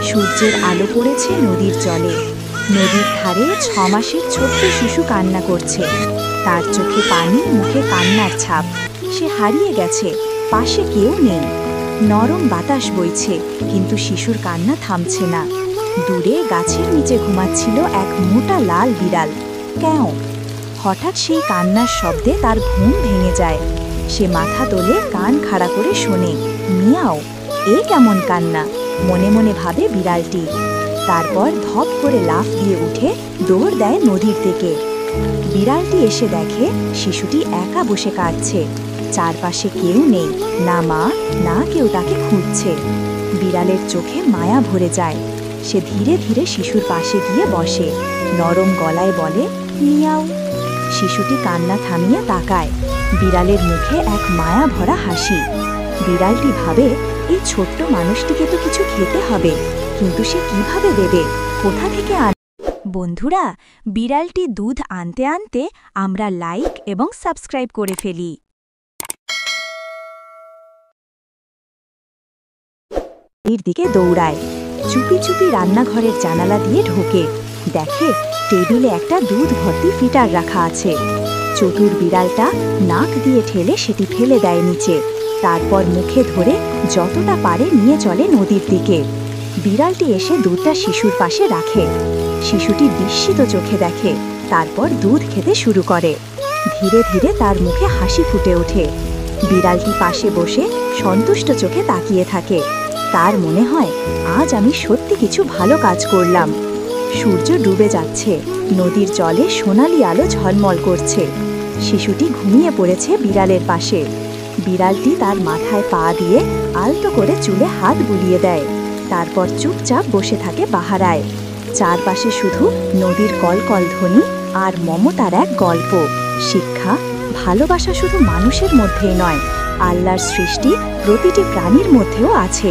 সূর্যের আলো পড়েছে নদীর জলে। নদীর ধারে 6 মাসের ছোট্ট শিশু কান্না করছে। তার চোখে পানি, মুখে কান্নার ছাপ। সে হারিয়ে গেছে, পাশে কেউ নেই। নরম বাতাস বইছে, কিন্তু শিশুর কান্না থামছে না। দূরে গাছের নিচে ঘুমাচ্ছিল এক মোটা লাল বিড়াল। ক্যাও। হঠাৎ সেই কান্নার শব্দে তার ঘুম ভেঙে যায়। সে মাথা তোলে, কান খাড়া করে শোনে। মিয়াও, এ কেমন কান্না? মনে মনে ভাবে বিড়ালটি। তারপর ধপ করে লাফ দিয়ে উঠে দৌড় দেয় নদীর দিকে। বিড়ালটি এসে দেখে শিশুটি একা বসে কাঁদছে। চারপাশে কেউ নেই, না মা, না কেউ তাকে খুঁজছে। বিড়ালের চোখে মায়া ভরে যায়। সে ধীরে ধীরে শিশুর পাশে গিয়ে বসে, নরম গলায় বলে, মিয়াও। শিশুটি কান্না থামিয়ে তাকায়। বিড়ালের মুখে এক মায়া ভরা হাসি। বিড়ালটি ভাবে, এই ছোট্ট মানুষটিকে তো কিছু খেতে হবে, কিন্তু সে কিভাবে দেবে, কোথা থেকে আনবে? বন্ধুরা, বিড়ালটি দুধ আনতে আনতে আমরা লাইক এবং সাবস্ক্রাইব করে ফেলি। এর দিকে দৌড়ায়, চুপি চুপি রান্নাঘরের জানালা দিয়ে ঢোকে। দেখে টেবিলে একটা দুধ ভর্তি ফিটার রাখা আছে। চতুর বিড়ালটা নাক দিয়ে ঠেলে সেটি ফেলে দেয় নিচে। তারপর মুখে ধরে যতটা পারে নিয়ে চলে নদীর দিকে। বিড়ালটি এসে দুধটা শিশুর পাশে রাখে। শিশুটি বিস্মিত চোখে দেখে, তারপর দুধ খেতে শুরু করে। ধীরে ধীরে তার মুখে হাসি ফুটে ওঠে। বিড়ালটি পাশে বসে সন্তুষ্ট চোখে তাকিয়ে থাকে। তার মনে হয়, আজ আমি সত্যি কিছু ভালো কাজ করলাম। সূর্য ডুবে যাচ্ছে, নদীর জলে সোনালি আলো ঝলমল করছে। শিশুটি ঘুমিয়ে পড়েছে বিড়ালের পাশে। বিড়ালটি তার মাথায় পা দিয়ে আলতো করে চুলে হাত বুলিয়ে দেয়। তারপর চুপচাপ বসে থাকে বাহারায়। চারপাশে শুধু নদীর কলকল ধ্বনি আর মমতার এক গল্প। শিক্ষা, ভালোবাসা শুধু মানুষের মধ্যেই নয়, আল্লাহর সৃষ্টি প্রতিটি প্রাণীর মধ্যেও আছে।